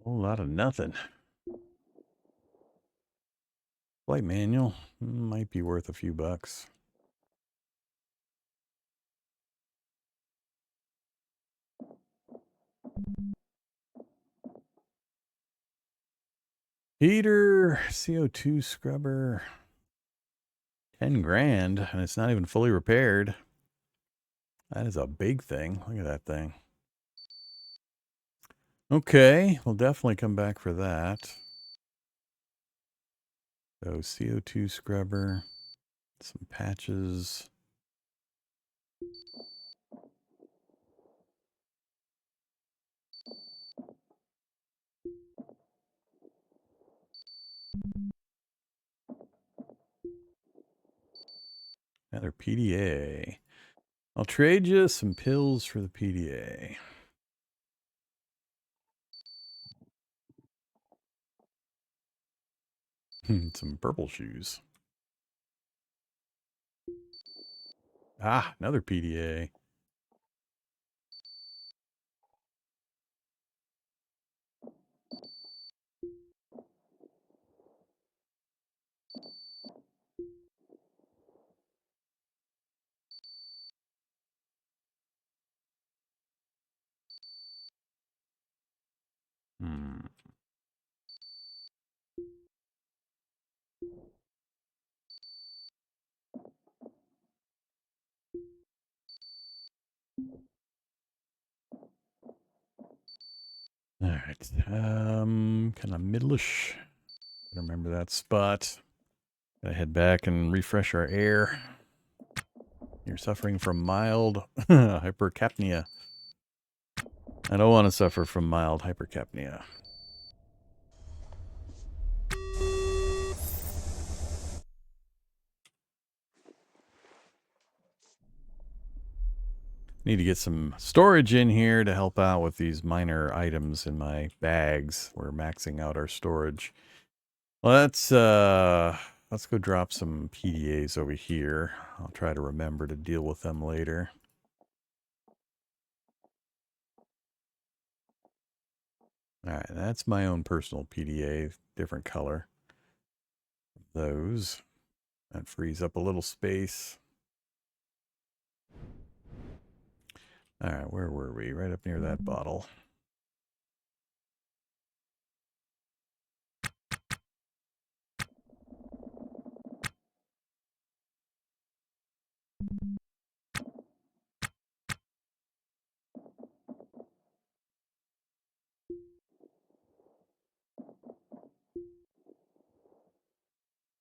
Whole lot of nothing. Flight manual might be worth a few bucks. Heater, CO2 scrubber. 10 grand, and it's not even fully repaired. That is a big thing. Look at that thing. Okay, we'll definitely come back for that. So CO2 scrubber, some patches. Another PDA. I'll trade you some pills for the PDA. Some purple shoes. Ah, another PDA. Hmm. All right. Kind of middleish. Remember that spot. Gotta head back and refresh our air. You're suffering from mild hypercapnia. I don't want to suffer from mild hypercapnia. Need to get some storage in here to help out with these minor items in my bags. We're maxing out our storage. Let's go drop some PDAs over here. I'll try to remember to deal with them later. All right, that's my own personal PDA, different color. Those. That frees up a little space. All right, where were we? Right up near that bottle.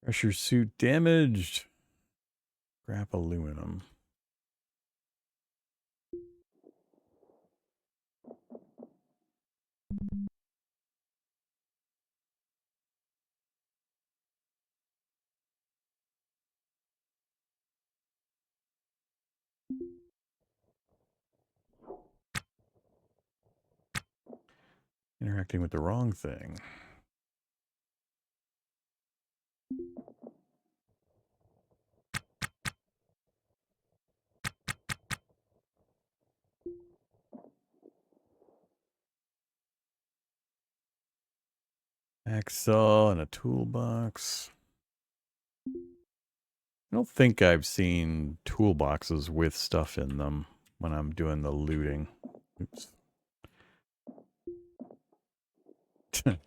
Pressure suit damaged. Scrap aluminum. Interacting with the wrong thing. Hacksaw and a toolbox. I don't think I've seen toolboxes with stuff in them when I'm doing the looting. Oops.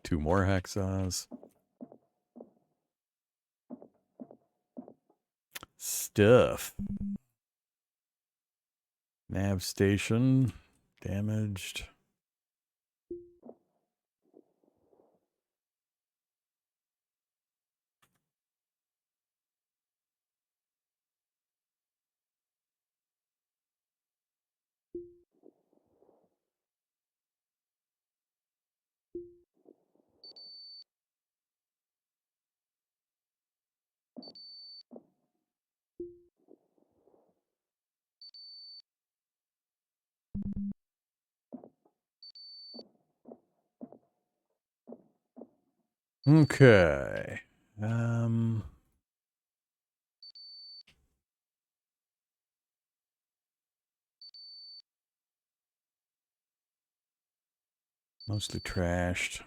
2 more hacksaws. Stuff. Nav station. Damaged. Okay. Mostly trashed.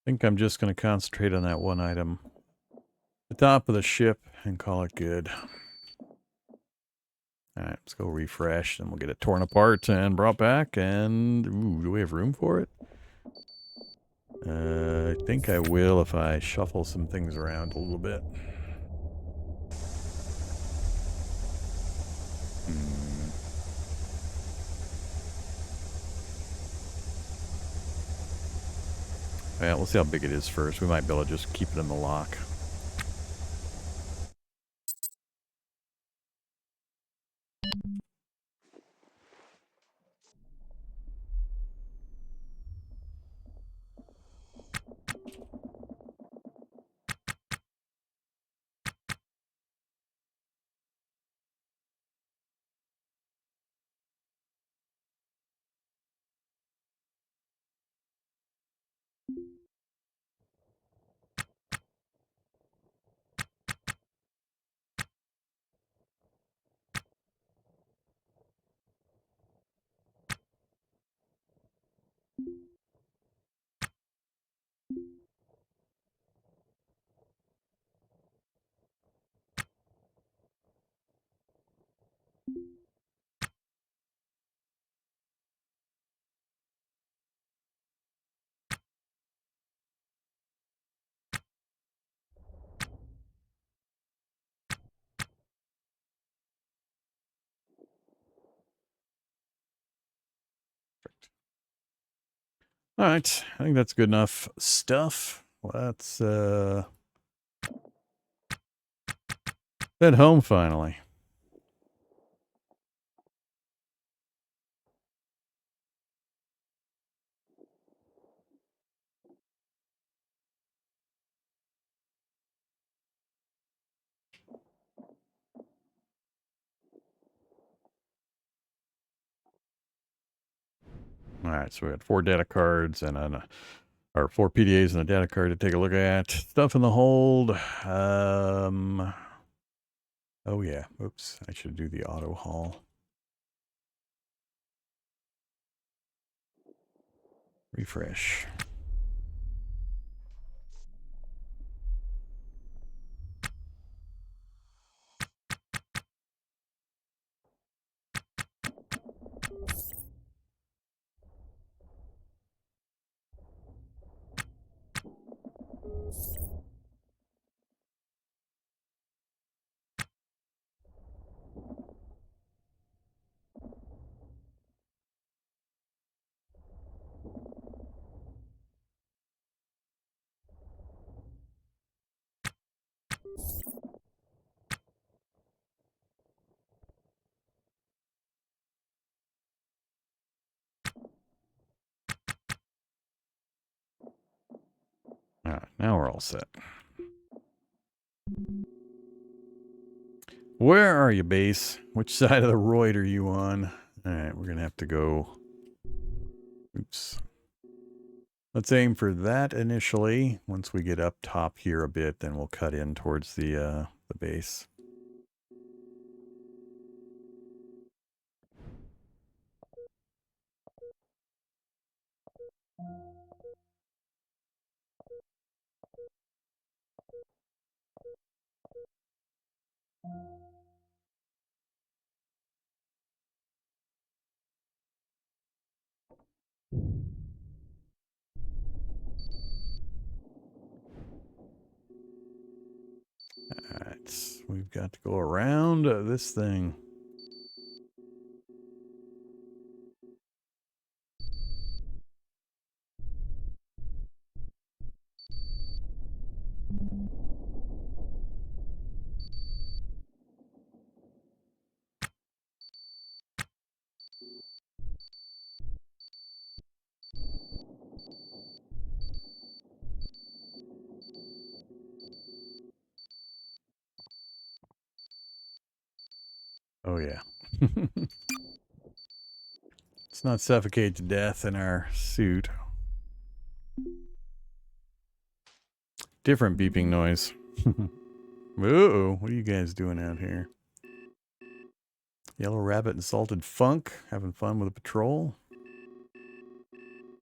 I think I'm just going to concentrate on that one item. The top of the ship and call it good. Alright, let's go refresh and we'll get it torn apart and brought back. And, ooh, do we have room for it? I think I will if I shuffle some things around a little bit. Yeah, we'll see how big it is first. We might be able to just keep it in the lock. All right, I think that's good enough stuff. Let's head home finally. All right, so we got 4 data cards and or 4 PDAs and a data card to take a look at. Stuff in the hold. Oh yeah, oops, I should do the auto haul. Refresh. All right, now we're all set. Where are you, base? Which side of the roid are you on? All right, we're gonna have to go. Oops. Let's aim for that initially. Once we get up top here a bit, then we'll cut in towards the base. Alright, we've got to go around this thing. Oh yeah. Let's not suffocate to death in our suit. Different beeping noise. Uh-oh, what are you guys doing out here? Yellow Rabbit and Salted Funk, having fun with a patrol.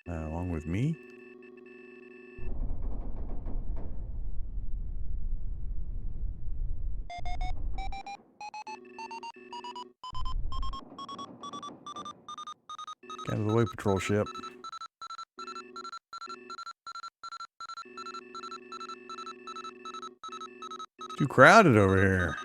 Along with me. Get out of the way, patrol ship. Too crowded over here.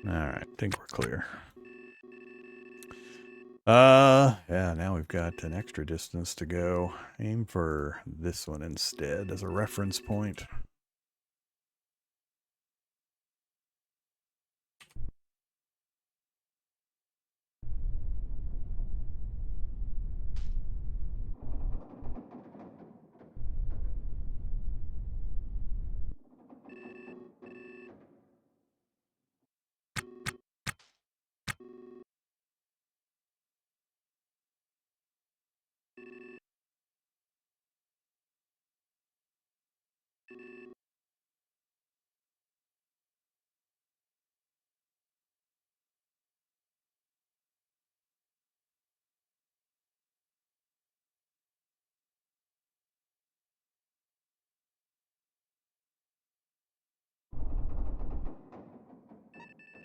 Alright, think we're clear. Yeah, now we've got an extra distance to go. Aim for this one instead as a reference point.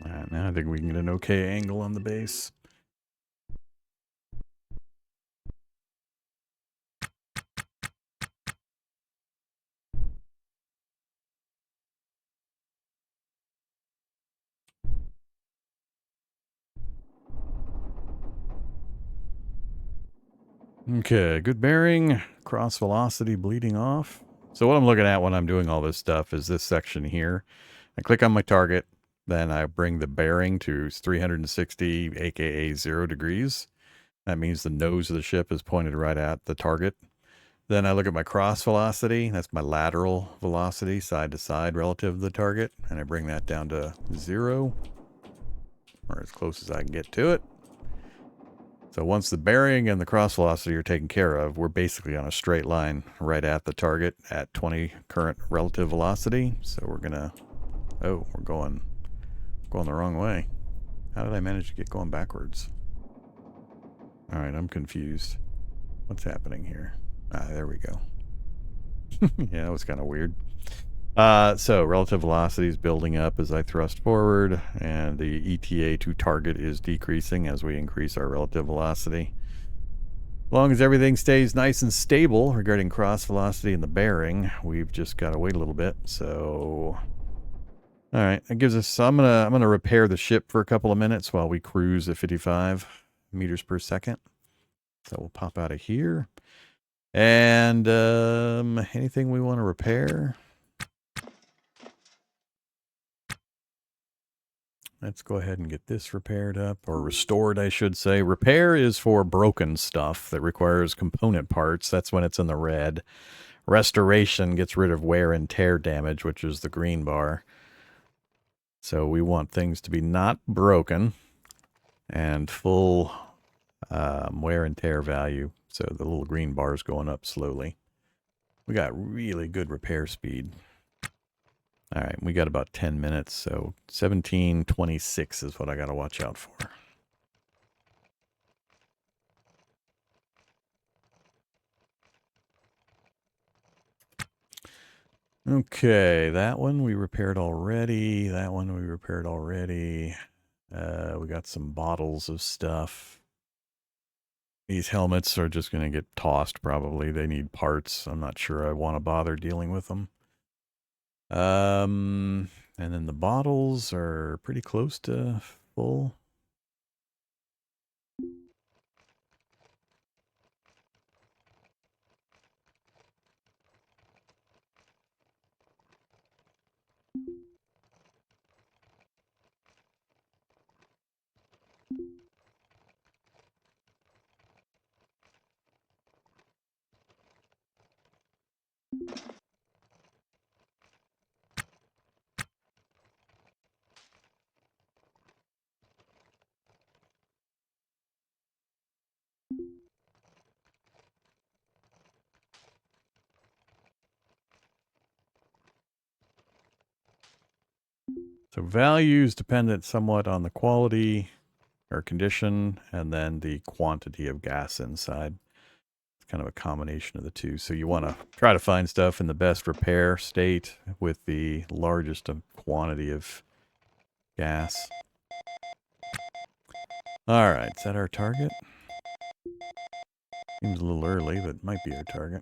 Alright, now I think we can get an okay angle on the base. Okay, good bearing, cross velocity bleeding off. So what I'm looking at when I'm doing all this stuff is this section here. I click on my target, then I bring the bearing to 360, aka 0 degrees. That means the nose of the ship is pointed right at the target. Then I look at my cross velocity. That's my lateral velocity, side to side relative to the target. And I bring that down to 0, or as close as I can get to it. So once the bearing and the cross velocity are taken care of, we're basically on a straight line right at the target at 20 current relative velocity. So we're gonna, oh, we're going the wrong way. How did I manage to get going backwards? All right, I'm confused. What's happening here? Ah, there we go. Yeah, that was kind of weird. So relative velocity is building up as I thrust forward, and the ETA to target is decreasing as we increase our relative velocity. As long as everything stays nice and stable regarding cross velocity and the bearing, we've just got to wait a little bit. So, all right, that gives us. I'm gonna repair the ship for a couple of minutes while we cruise at 55 meters per second. So we'll pop out of here, and anything we want to repair. Let's go ahead and get this repaired up, or restored, I should say. Repair is for broken stuff that requires component parts. That's when it's in the red. Restoration gets rid of wear and tear damage, which is the green bar. So we want things to be not broken and full wear and tear value. So the little green bar is going up slowly. We got really good repair speed. All right, we got about 10 minutes, so 1726 is what I got to watch out for. Okay, that one we repaired already. That one we repaired already. We got some bottles of stuff. These helmets are just going to get tossed probably. They need parts. I'm not sure I want to bother dealing with them. And then the bottles are pretty close to full. So values dependent somewhat on the quality or condition, and then the quantity of gas inside. It's kind of a combination of the two. So you want to try to find stuff in the best repair state with the largest quantity of gas. All right, is that our target? Seems a little early, but might be our target.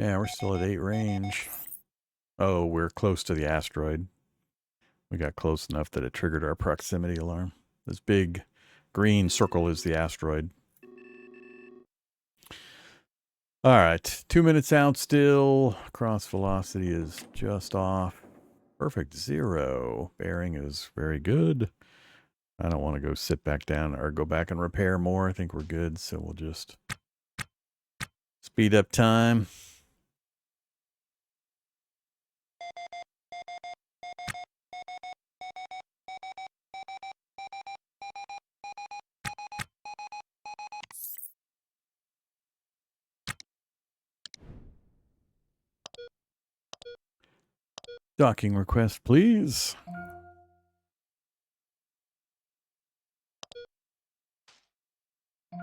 Yeah, we're still at 8 range. Oh, we're close to the asteroid. We got close enough that it triggered our proximity alarm. This big green circle is the asteroid. All right, 2 minutes out still. Cross velocity is just off. Perfect 0. Bearing is very good. I don't want to go sit back down or go back and repair more. I think we're good, so we'll just speed up time. Docking request, please. I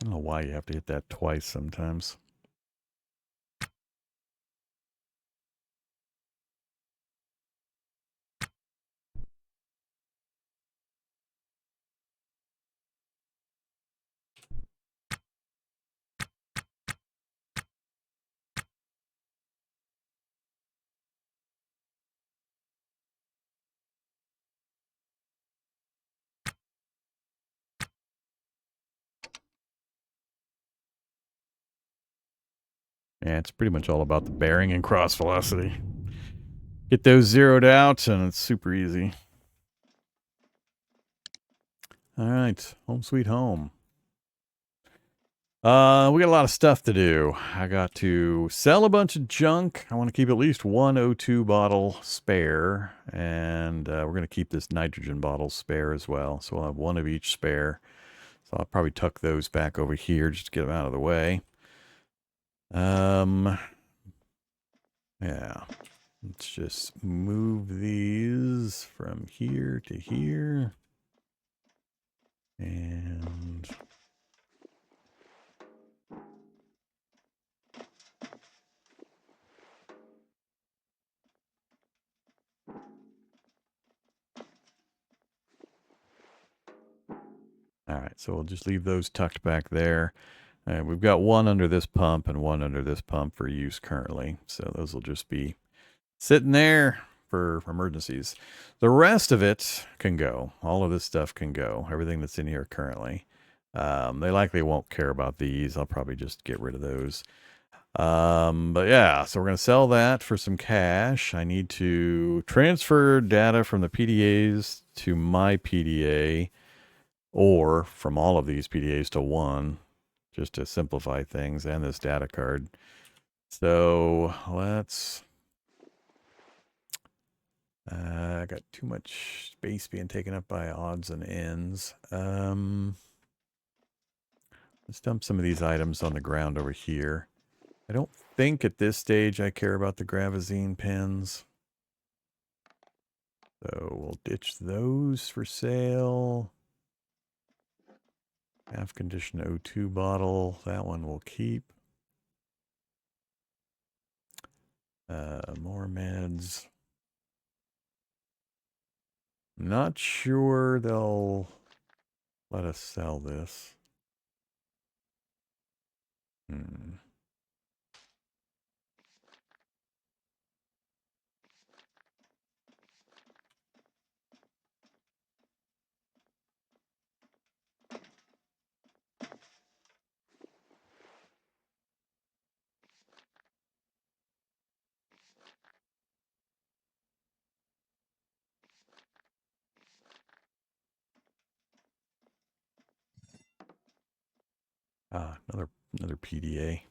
don't know why you have to hit that twice sometimes. Yeah, it's pretty much all about the bearing and cross velocity. Get those zeroed out, and it's super easy. All right, home sweet home. We got a lot of stuff to do. I got to sell a bunch of junk. I want to keep at least one O2 bottle spare, and we're going to keep this nitrogen bottle spare as well. So we'll have one of each spare. So I'll probably tuck those back over here just to get them out of the way. Yeah. Let's just move these from here to here. And all right, so we'll just leave those tucked back there. And we've got one under this pump and one under this pump for use currently. So those will just be sitting there for emergencies. The rest of it can go. All of this stuff can go. Everything that's in here currently. They likely won't care about these. I'll probably just get rid of those. But yeah, so we're going to sell that for some cash. I need to transfer data from the PDAs to my PDA or from all of these PDAs to one, just to simplify things, and this data card. So let's... I got too much space being taken up by odds and ends. Let's dump some of these items on the ground over here. I don't think at this stage I care about the gravazine pins. So we'll ditch those for sale. Half condition O2 bottle. That one we'll keep. More meds. Not sure they'll let us sell this. Ah, another PDA.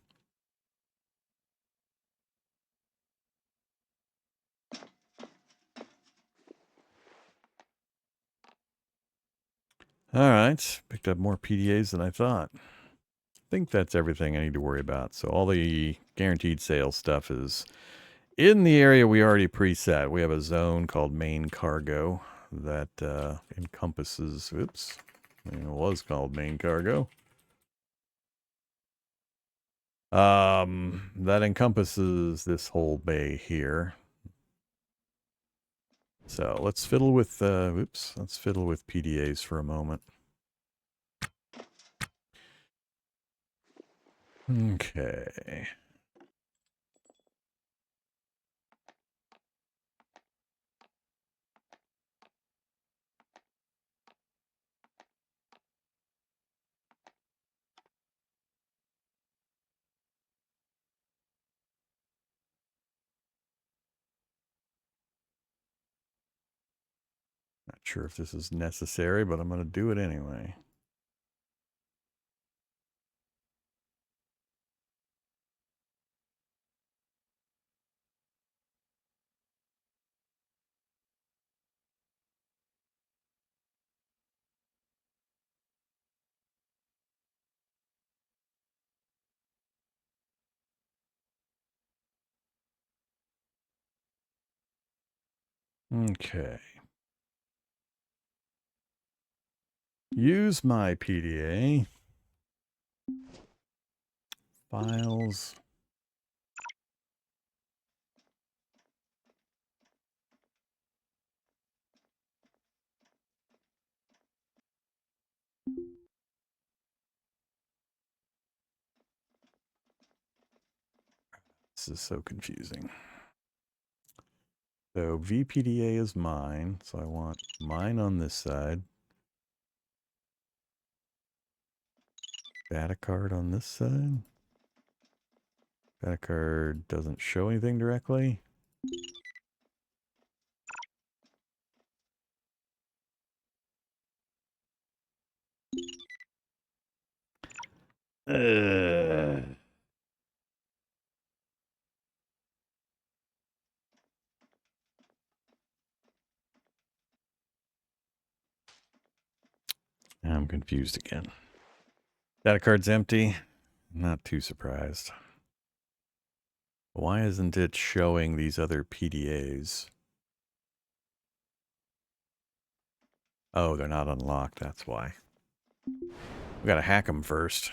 All right, picked up more PDAs than I thought. I think that's everything I need to worry about. So all the guaranteed sales stuff is in the area we already preset. We have a zone called main cargo that encompasses, oops, it was called main cargo. That encompasses this whole bay here. So let's fiddle with, let's fiddle with PDAs for a moment. Okay. Not sure if this is necessary, but I'm going to do it anyway. Okay. Use my PDA. Files. This is so confusing. So VPDA is mine. So I want mine on this side. Data card on this side. Data card doesn't show anything directly. I'm confused again. Data card's empty. Not too surprised. Why isn't it showing these other PDAs? Oh, they're not unlocked. That's why. We gotta hack them first.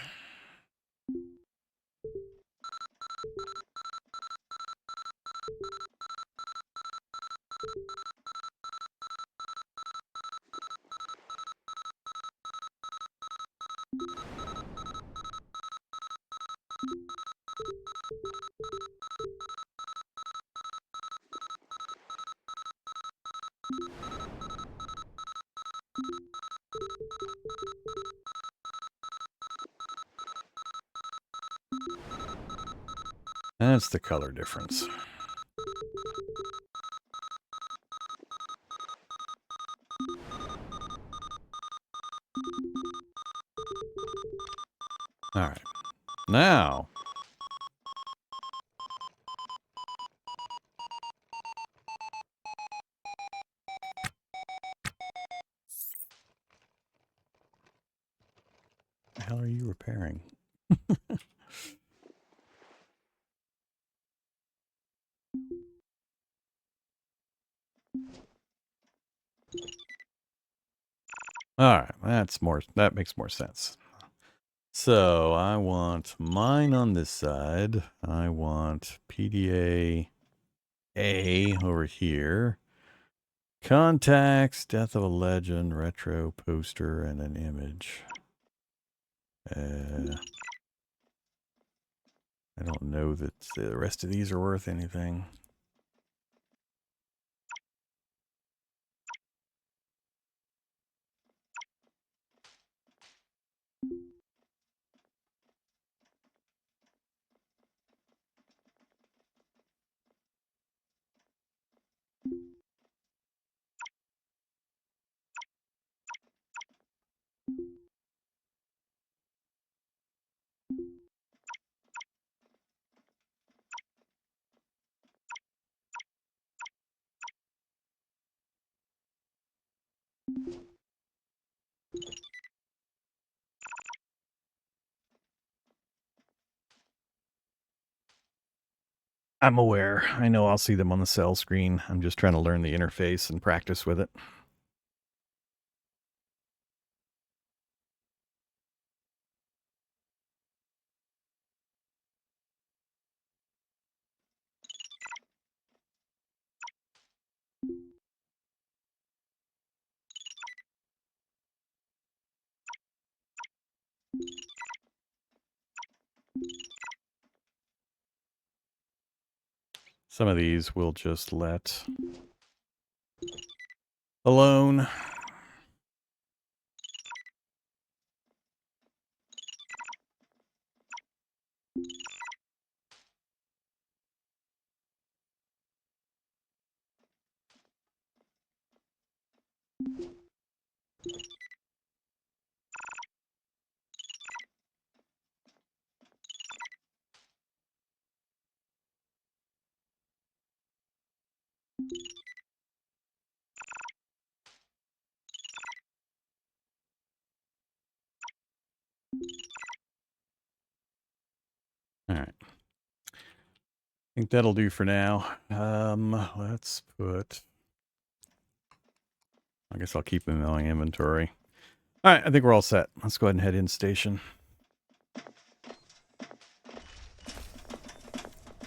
That's the color difference. All right. Now. What the hell are you repairing? All right, that makes more sense. So I want mine on this side. I want PDA A over here. Contacts, Death of a Legend, retro poster, and an image. I don't know that the rest of these are worth anything. I'm aware. I know I'll see them on the cell screen. I'm just trying to learn the interface and practice with it. Some of these we'll just let alone. All right. I think that'll do for now. Let's put... I guess I'll keep them in my inventory. All right, I think we're all set. Let's go ahead and head in station.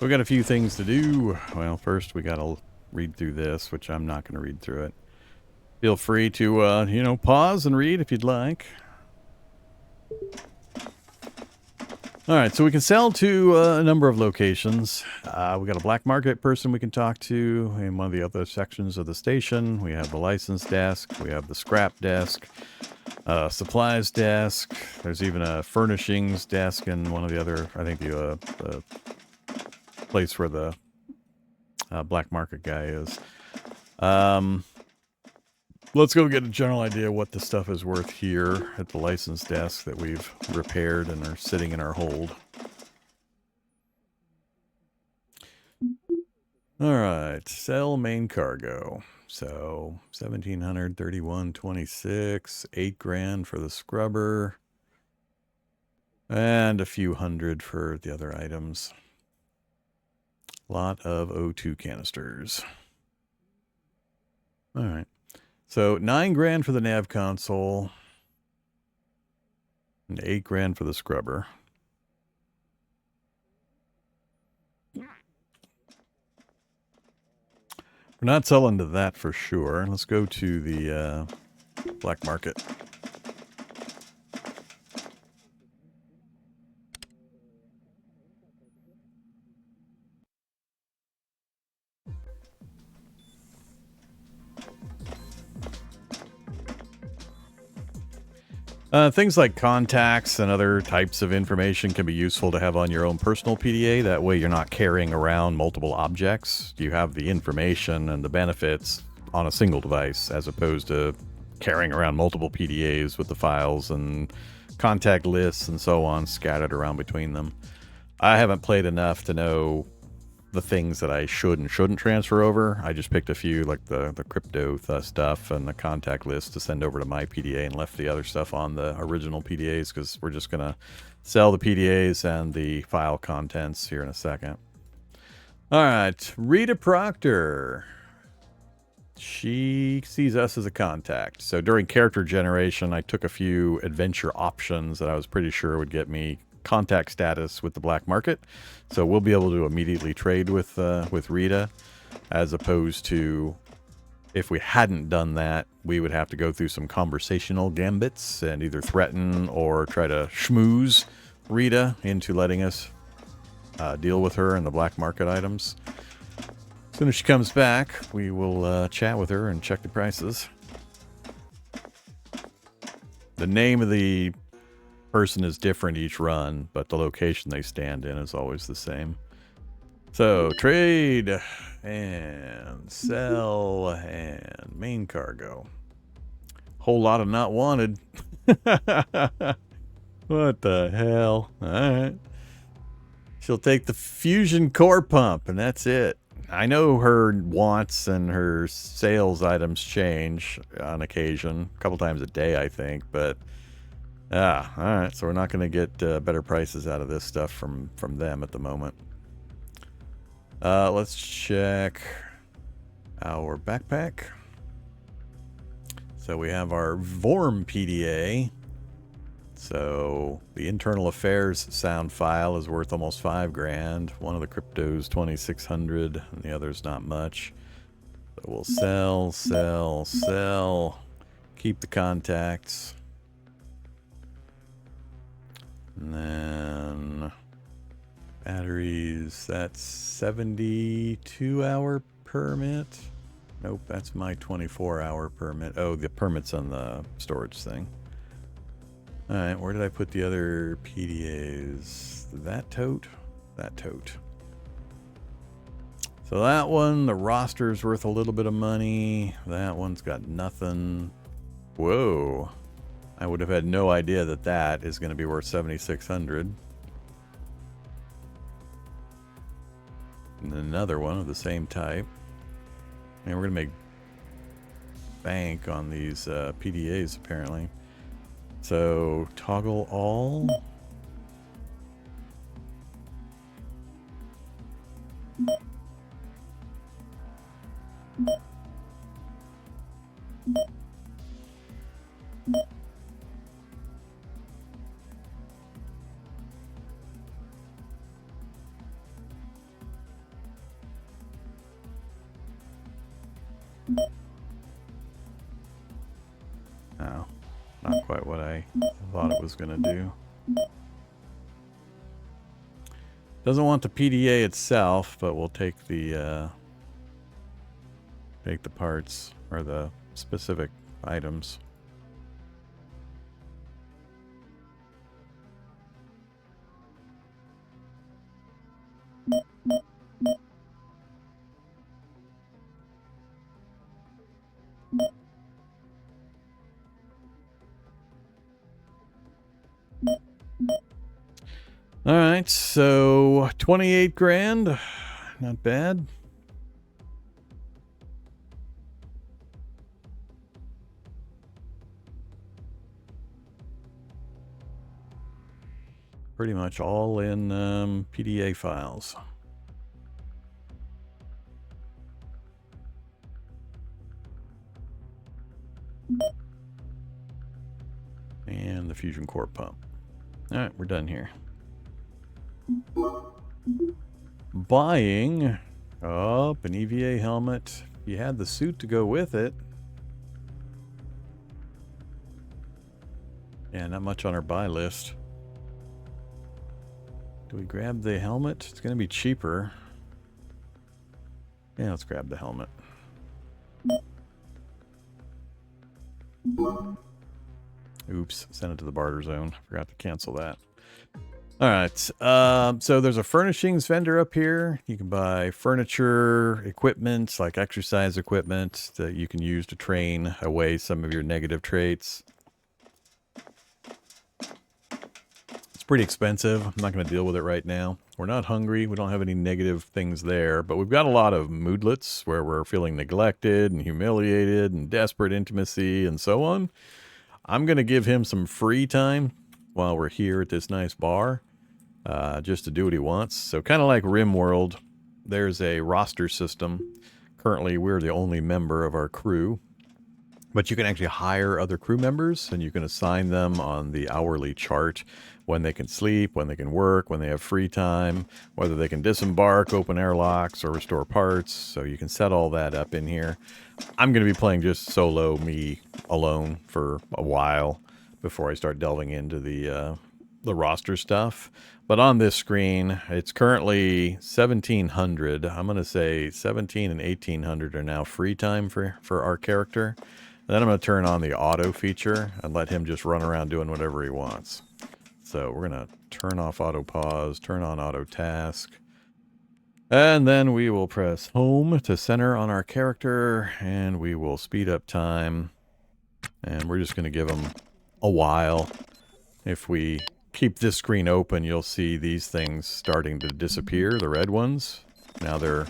We got a few things to do. Well, first we got to read through this, which I'm not going to read through it. Feel free to, you know, pause and read if you'd like. All right, so we can sell to a number of locations. We got a black market person we can talk to in one of the other sections of the station. We have the license desk. We have the scrap desk, supplies desk. There's even a furnishings desk in one of the other, I think the place where the black market guy is. Let's go get a general idea of what the stuff is worth here at the license desk that we've repaired and are sitting in our hold. All right, sell main cargo. So 1,700, 31.26, 8 grand for the scrubber, and a few hundred for the other items. Lot of O2 canisters. All right. So 9 grand for the nav console and 8 grand for the scrubber. We're not selling to that for sure. Let's go to the black market. Things like contacts and other types of information can be useful to have on your own personal PDA. That way you're not carrying around multiple objects. You have the information and the benefits on a single device as opposed to carrying around multiple PDAs with the files and contact lists and so on scattered around between them. I haven't played enough to know the things that I should and shouldn't transfer over. I just picked a few, like the crypto stuff and the contact list to send over to my PDA and left the other stuff on the original PDAs because we're just going to sell the PDAs and the file contents here in a second. All right, Rita Proctor. She sees us as a contact. So during character generation, I took a few adventure options that I was pretty sure would get me contact status with the black market, so we'll be able to immediately trade with Rita, as opposed to if we hadn't done that, we would have to go through some conversational gambits and either threaten or try to schmooze Rita into letting us deal with her and the black market items. As soon as she comes back, we will chat with her and check the prices. The name of the person is different each run, but the location they stand in is always the same. So trade and sell and main cargo. Whole lot of not wanted. What the hell? All right. She'll take the fusion core pump and that's it. I know her wants and her sales items change on occasion, a couple times a day, I think, but all right, so we're not going to get better prices out of this stuff from them at the moment. Let's check our backpack. So we have our Vorm PDA. So the internal affairs sound file is worth almost $5,000. One of the cryptos 2,600, and the other's not much. So we'll sell, sell, sell. Keep the contacts. And then batteries, that's 72-hour permit. Nope, that's my 24-hour permit. Oh, the permit's on the storage thing. Alright, where did I put the other PDAs? That tote? That tote. So that one, the roster's worth a little bit of money. That one's got nothing. Whoa. I would have had no idea that that is going to be worth 7,600. And another one of the same type. And we're going to make bank on these PDAs apparently. So toggle all. No, not quite what I thought it was going to do. Doesn't want the PDA itself, but we'll take the parts or the specific items. All right, so 28 grand, not bad. Pretty much all in PDA files. And the fusion core pump. All right, we're done here. Buying up an EVA helmet. You had the suit to go with it. Yeah, not much on our buy list. Do we grab the helmet? It's going to be cheaper. Yeah, let's grab the helmet. Oops, sent it to the barter zone. Forgot to cancel that. All right, so there's a furnishings vendor up here. You can buy furniture, equipment, like exercise equipment that you can use to train away some of your negative traits. It's pretty expensive. I'm not going to deal with it right now. We're not hungry. We don't have any negative things there, but we've got a lot of moodlets where we're feeling neglected and humiliated and desperate intimacy and so on. I'm going to give him some free time while we're here at this nice bar. Just to do what he wants. So kind of like RimWorld, there's a roster system. Currently, we're the only member of our crew. But you can actually hire other crew members, and you can assign them on the hourly chart when they can sleep, when they can work, when they have free time, whether they can disembark, open airlocks, or restore parts. So you can set all that up in here. I'm going to be playing just solo, me alone, for a while before I start delving into the roster stuff. But on this screen, it's currently 1,700. I'm going to say 1,700 and 1,800 are now free time for our character. And then I'm going to turn on the auto feature and let him just run around doing whatever he wants. So we're going to turn off auto pause, turn on auto task. And then we will press home to center on our character, and we will speed up time. And we're just going to give him a while. If we keep this screen open, you'll see these things starting to disappear, the red ones. Now they're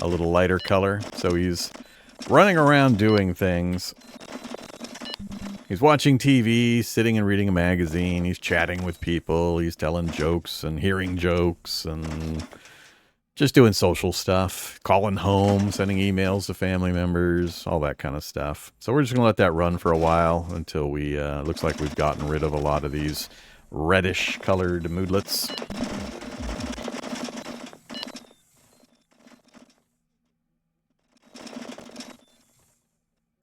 a little lighter color. So he's running around doing things. He's watching TV, sitting and reading a magazine. He's chatting with people. He's telling jokes and hearing jokes. And Just doing social stuff, calling home, sending emails to family members, all that kind of stuff. So we're just going to let that run for a while until we, looks like we've gotten rid of a lot of these reddish colored moodlets.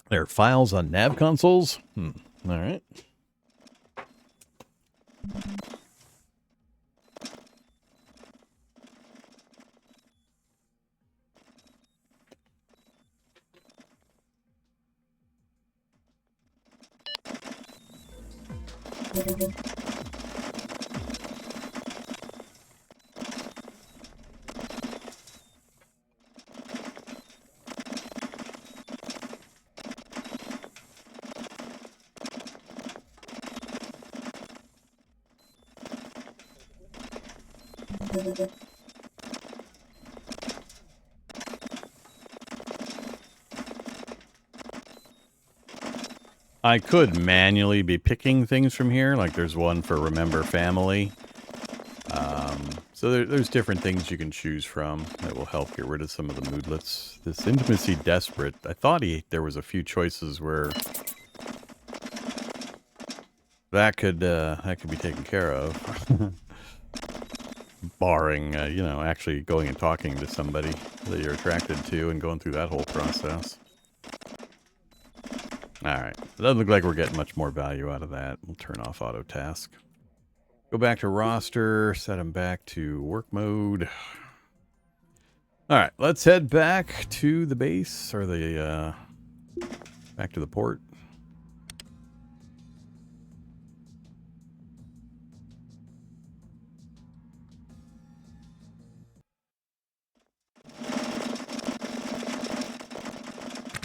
There are files on nav consoles. All right. I could manually be picking things from here. Like there's one for Remember Family. So there's different things you can choose from that will help get rid of some of the moodlets. This Intimacy Desperate, I thought there was a few choices where that could be taken care of. Barring, you know, actually going and talking to somebody that you're attracted to and going through that whole process. Alright, it doesn't look like we're getting much more value out of that. We'll turn off auto task. Go back to roster, set them back to work mode. Alright, let's head back to the base, or the, back to the port.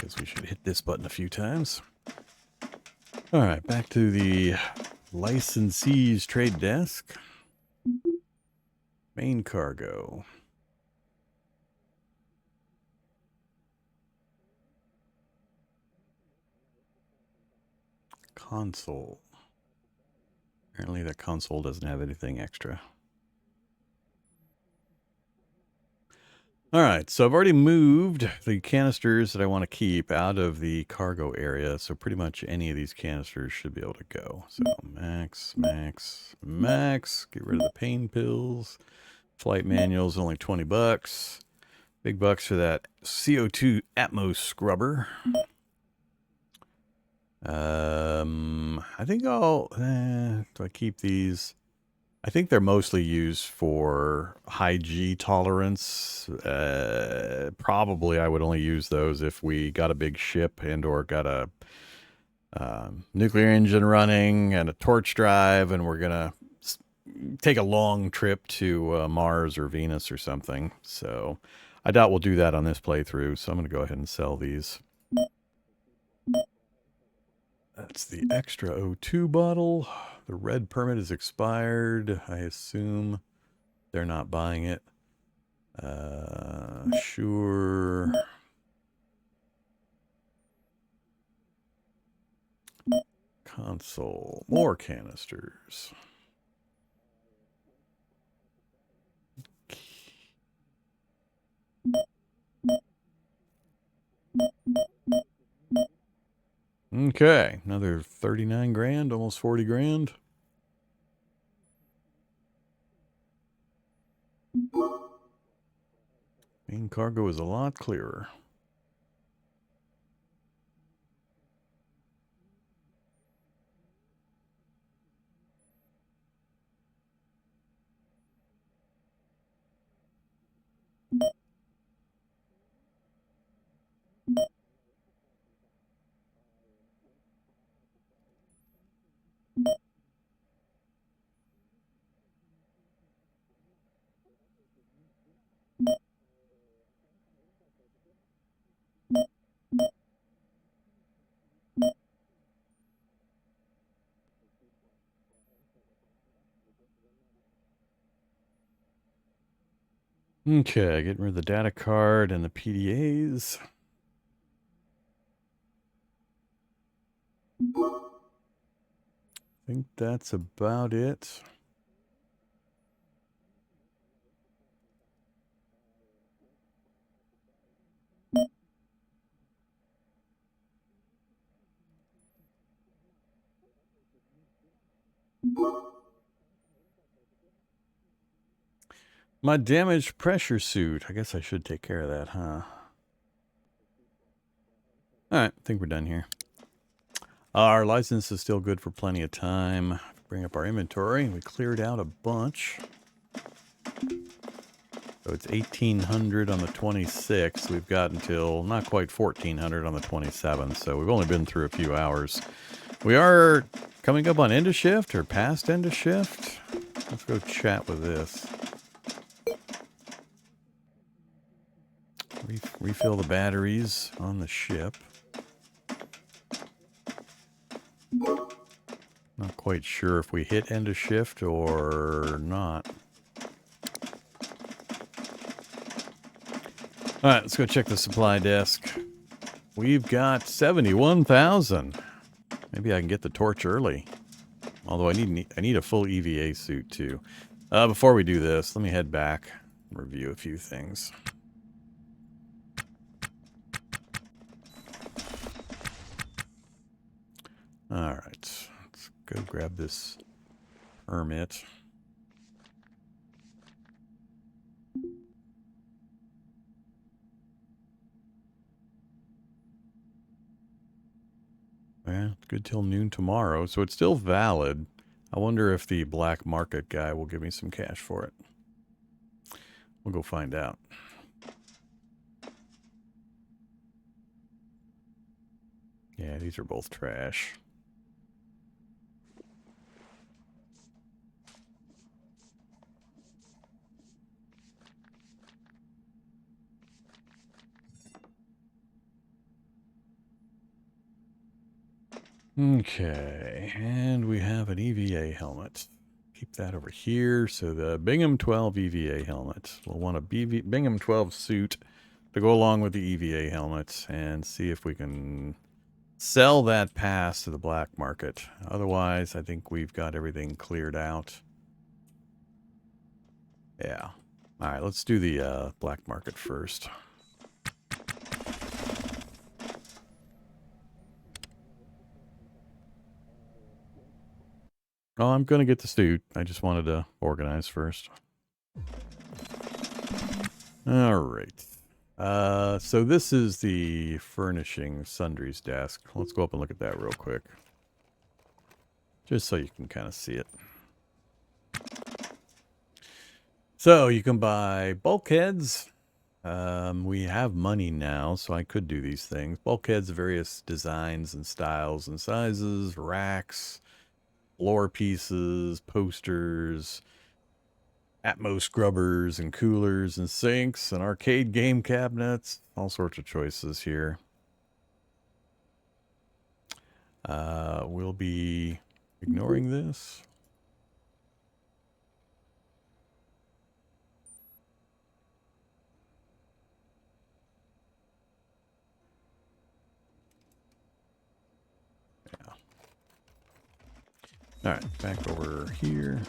Guess we should hit this button a few times. Alright, back to the licensee's trade desk. Main cargo. Console. Apparently that console doesn't have anything extra. Alright, so I've already moved the canisters that I want to keep out of the cargo area, so pretty much any of these canisters should be able to go. So max, max, max. Get rid of the pain pills. Flight manual's only 20 bucks. Big bucks for that CO2 Atmos scrubber. I think I'll... do I keep these? I think they're mostly used for high G tolerance. Probably I would only use those if we got a big ship and or got a nuclear engine running and a torch drive, and we're going to take a long trip to Mars or Venus or something. So I doubt we'll do that on this playthrough, so I'm going to go ahead and sell these. That's the extra O2 bottle. The red permit is expired. I assume they're not buying it. Sure. Console. More canisters. Okay, another 39 grand, almost 40 grand. Main cargo is a lot clearer. Okay, getting rid of the data card and the PDAs. I think that's about it. My damaged pressure suit. I guess I should take care of that, huh? Alright, I think we're done here. Our license is still good for plenty of time. Bring up our inventory. We cleared out a bunch. So it's 1,800 on the 26th. We've got until not quite 1,400 on the 27th. So we've only been through a few hours. We are coming up on end of shift or past end of shift. Let's go chat with this. Refill the batteries on the ship. Not quite sure if we hit end of shift or not. Alright, let's go check the supply desk. We've got 71,000. Maybe I can get the torch early. Although I need a full EVA suit too. Before we do this, let me head back and review a few things. Alright, let's go grab this permit. Yeah, it's good till noon tomorrow, so it's still valid. I wonder if the black market guy will give me some cash for it. We'll go find out. Yeah, these are both trash. Okay, and we have an EVA helmet. Keep that over here. So the Bingham 12 EVA helmet. We'll want a Bingham 12 suit to go along with the EVA helmet and see if we can sell that pass to the black market. Otherwise, I think we've got everything cleared out. Yeah. All right, let's do the black market first. Oh, I'm going to get the suit. I just wanted to organize first. All right. So this is the furnishing sundries desk. Let's go up and look at that real quick. Just so you can kind of see it. So you can buy bulkheads. We have money now, so I could do these things. Bulkheads of various designs and styles and sizes, racks, floor pieces, posters, Atmos scrubbers and coolers and sinks and arcade game cabinets. All sorts of choices here. We'll be ignoring this. Yeah. All right, back over here.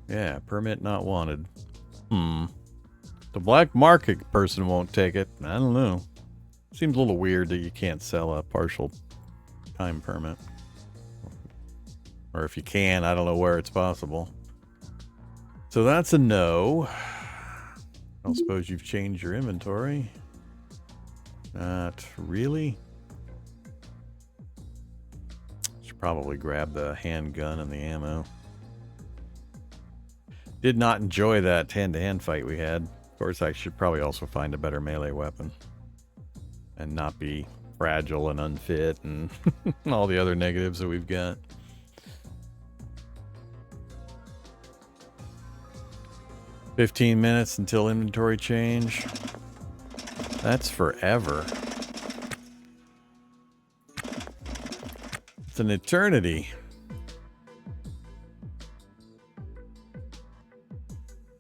Yeah, permit not wanted. The black market person won't take it. I don't know. Seems a little weird that you can't sell a partial time permit. Or if you can, I don't know where it's possible. So that's a no. I don't suppose you've changed your inventory. Not really. Should probably grab the handgun and the ammo. Did not enjoy that hand-to-hand fight we had. Of course, I should probably also find a better melee weapon. And not be fragile and unfit and all the other negatives that we've got. "15 minutes until inventory change." That's forever. It's an eternity.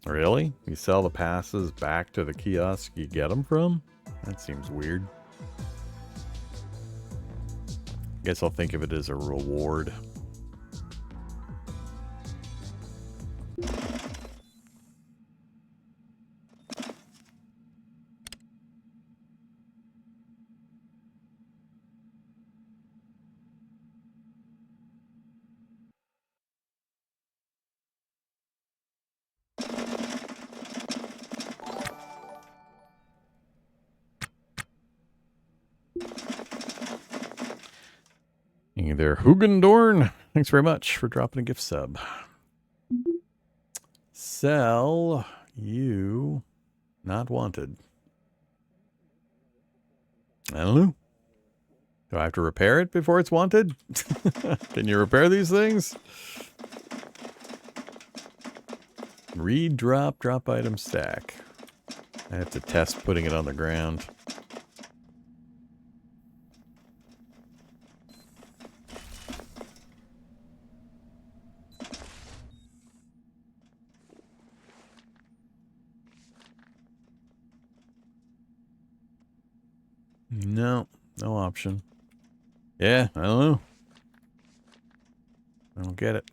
Really? You sell the passes back to the kiosk you get them from? That seems weird. Guess I'll think of it as a reward. Hey there, Hugendorn. Thanks very much for dropping a gift sub. Sell you not wanted. I don't know. Do I have to repair it before it's wanted? Can you repair these things? Read, drop item stack. I have to test putting it on the ground. No option. Yeah, I don't know. I don't get it.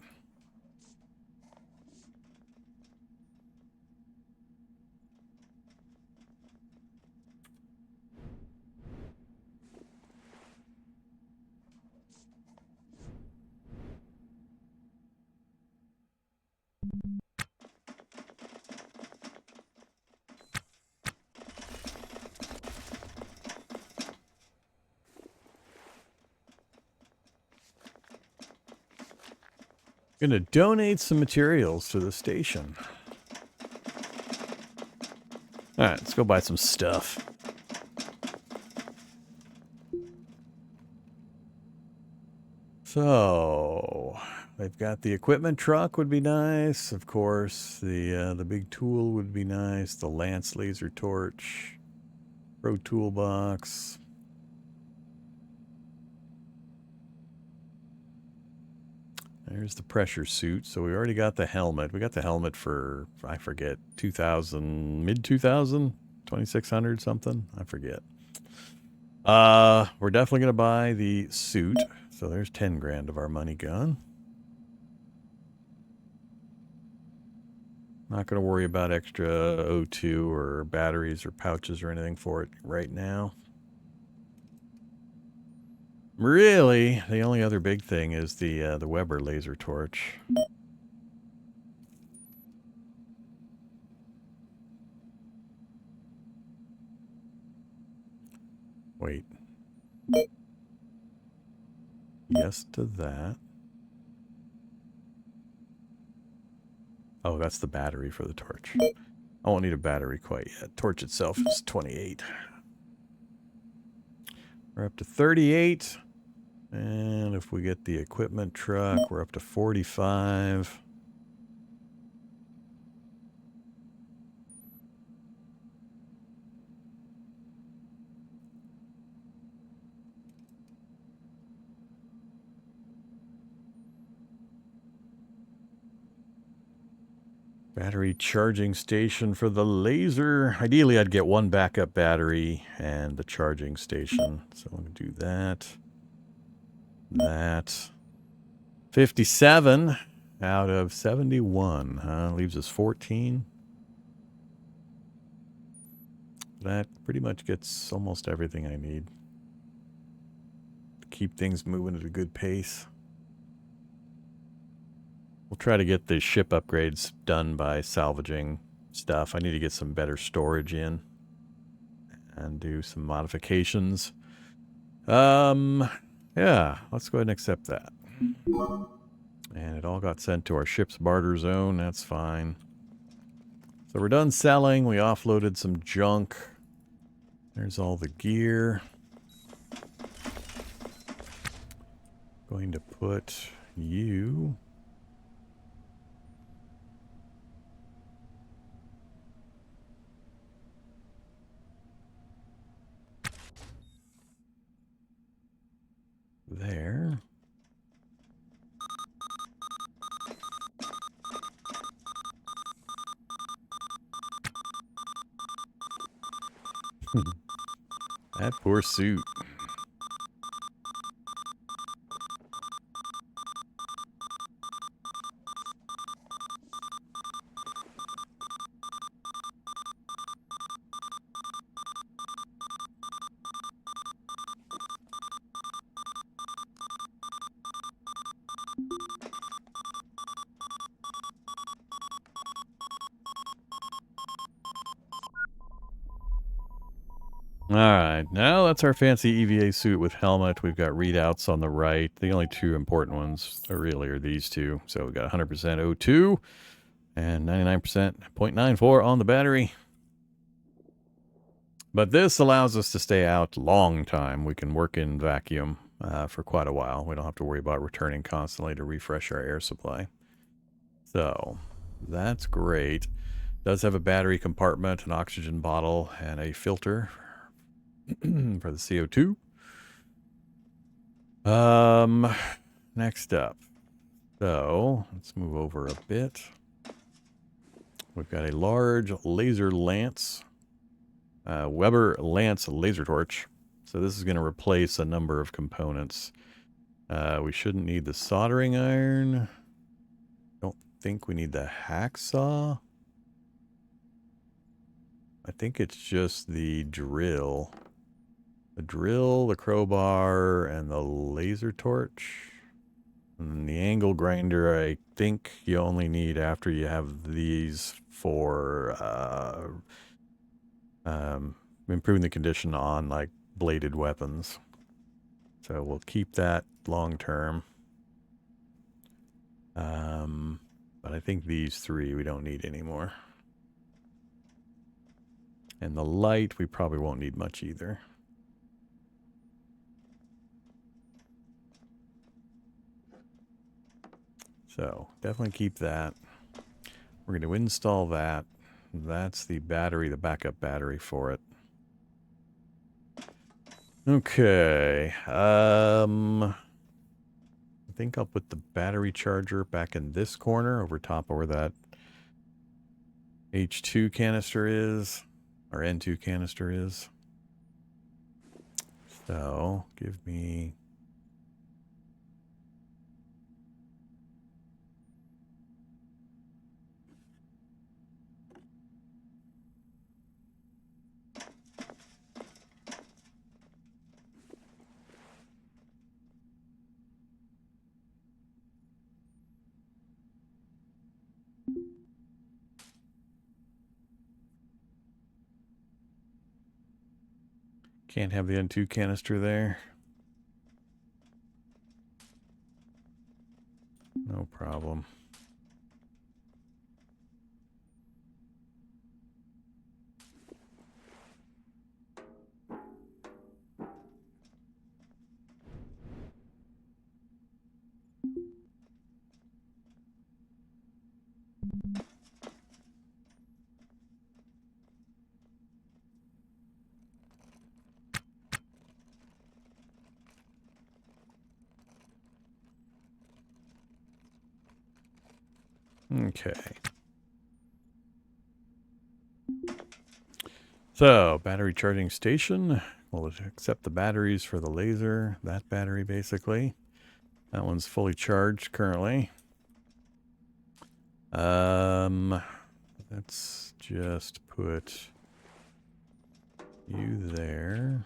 Gonna donate some materials to the station. Alright, let's go buy some stuff. So, they've got the equipment truck would be nice. Of course, the big tool would be nice. The Lance laser torch. Pro toolbox. There's the pressure suit. So we already got the helmet. We got the helmet for, I forget, 2000, mid 2000, 2600 something. I forget. We're definitely going to buy the suit. So there's 10 grand of our money gone. Not going to worry about extra O2 or batteries or pouches or anything for it right now. Really, the only other big thing is the Weber laser torch. Wait. Yes to that. Oh, that's the battery for the torch. I won't need a battery quite yet. Torch itself is 28. We're up to 38. And if we get the equipment truck, we're up to 45. Battery charging station for the laser. Ideally, I'd get one backup battery and the charging station. So I'm going to do that. That. 57 out of 71. Leaves us 14. That pretty much gets almost everything I need to keep things moving at a good pace. We'll try to get the ship upgrades done by salvaging stuff. I need to get some better storage in and do some modifications. Yeah, let's go ahead and accept that. And it all got sent to our ship's barter zone. That's fine. So we're done selling. We offloaded some junk. There's all the gear. Going to put you... there. That poor suit. Alright, now that's our fancy EVA suit with helmet. We've got readouts on the right. The only two important ones really are these two. So we've got 100% O2 and 99% 0.94 on the battery. But this allows us to stay out long time. We can work in vacuum for quite a while. We don't have to worry about returning constantly to refresh our air supply. So that's great. Does have a battery compartment, an oxygen bottle, and a filter for the CO2. Next up. So let's move over a bit. We've got a large laser lance, Weber Lance laser torch. So this is going to replace a number of components. We shouldn't need the soldering iron. Don't think we need the hacksaw. I think it's just the drill. The drill, the crowbar, and the laser torch. And the angle grinder, I think you only need after you have these for improving the condition on like bladed weapons. So we'll keep that long term. But I think these three we don't need anymore. And the light we probably won't need much either. So definitely keep that. We're going to install that. That's the battery, the backup battery for it. Okay. I think I'll put the battery charger back in this corner over top of where that H2 canister is, or N2 canister is. So give me... Can't have the N2 canister there. No problem. Okay. So, battery charging station. We'll accept the batteries for the laser. That battery, basically. That one's fully charged currently. Let's just put you there.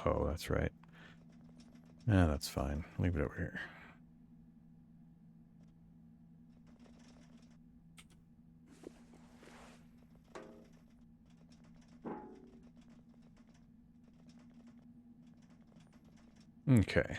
Oh, that's right. Yeah, that's fine. Leave it over here. Okay.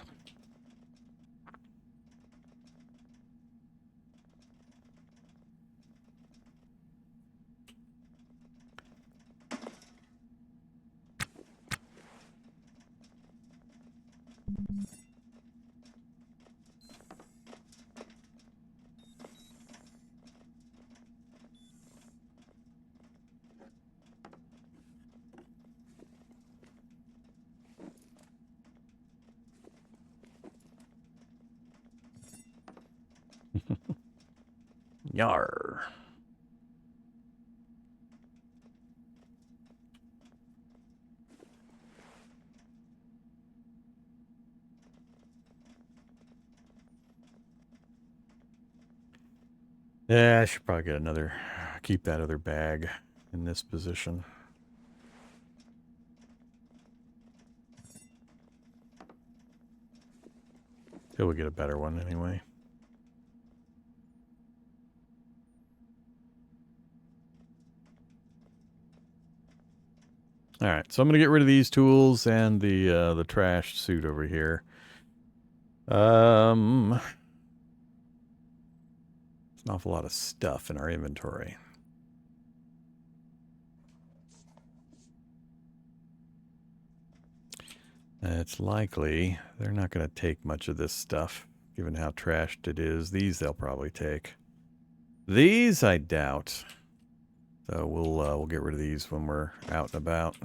Yar. Yeah, I should probably get another, keep that other bag in this position. Till we get a better one anyway. All right, so I'm gonna get rid of these tools and the trash suit over here. There's an awful lot of stuff in our inventory. It's likely they're not going to take much of this stuff, given how trashed it is. These they'll probably take. These I doubt. So we'll get rid of these when we're out and about.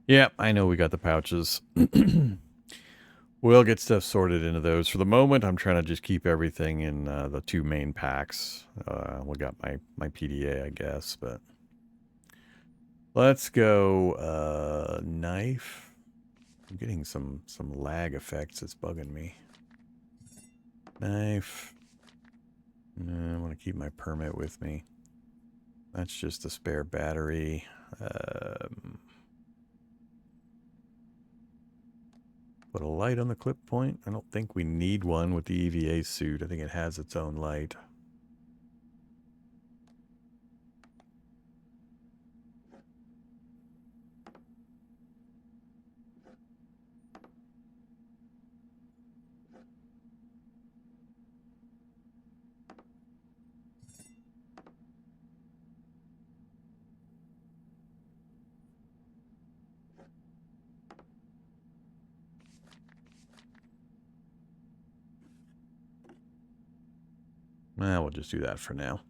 Yeah, I know we got the pouches. We'll get stuff sorted into those. For the moment, I'm trying to just keep everything in the 2 main packs. We got my PDA, I guess, but let's go knife. I'm getting some lag effects. It's bugging me. Knife. I want to keep my permit with me. That's just a spare battery. Put a light on the clip point. I don't think we need one with the EVA suit. I think it has its own light. We'll just do that for now.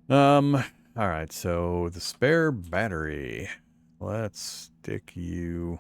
All right, so the spare battery. Let's stick you